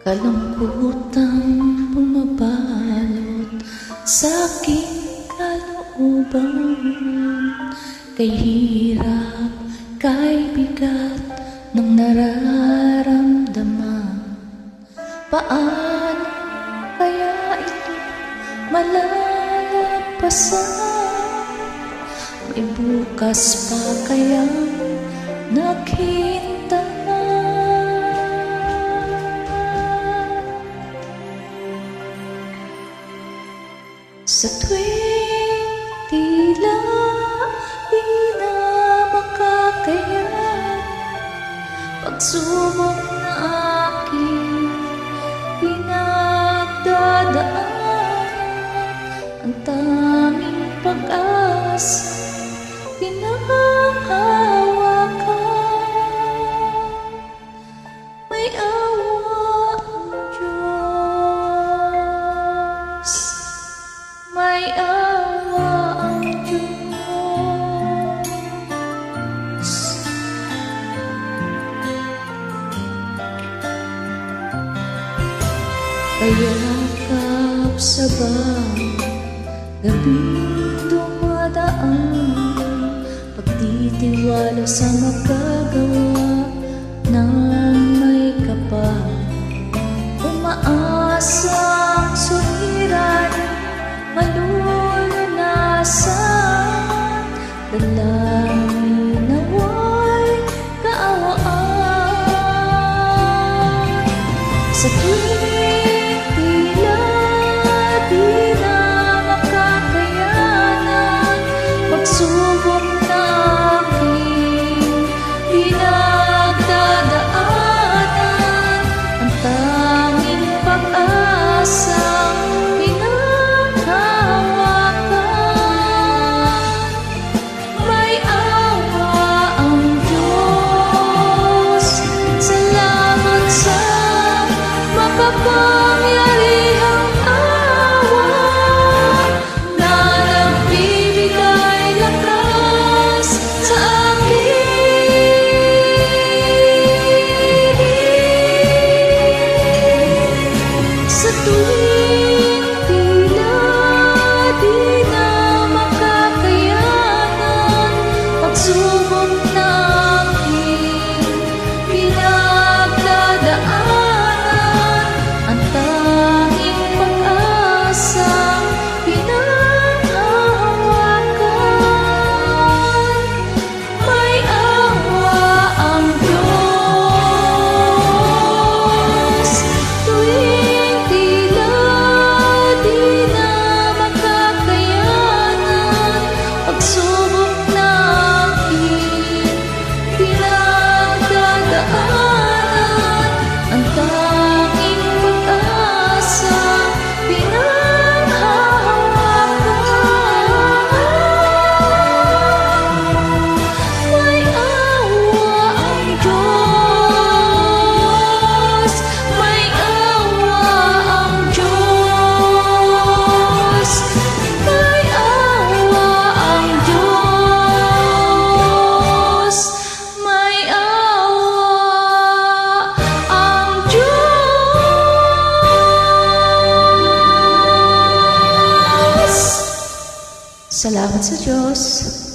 Kalungkutang bumabalot sa aking kalooban, kay hirap, kay bigat ng nararamdaman. Paano kaya ito malalampasan? May bukas pa kayang naghihintay? Sa tuwing tila di na makakayanan, pagsubok na aking pinagdadaan, ang tanging pag-asa pinanghahawakan. May awa ang Diyos, may awa ang Diyos. Kayakap sa bawat gabing dumadaan, pagtitiwala sa magagawa ng may kapal, umaasang suliranin, malulunasan, dalangin nawa'y kaawaan. Sa tuwing tila di na makakayanan, pagsubok na aking pinagdadaanan, ang tanging pag-asang pinanghahawakan. May awa ang Diyos, salamat sa makapangyarihang awa na nagbibigay lakas sa akin. Sa tuwing tila di na makakayanan, pagsubok na aking pinagdadaanan, ang tanging pag-asa pinanghahawakan. May awa ang Diyos, tuwing tila di na makakayanan, pagsubok na aking pinagdadaanan, ang tanging pag-asa pinanghahawakan. May awa ang Diyos, may awa ang Diyos, may awa ang Diyos, may awa ang Diyos. Salamat sa Diyos.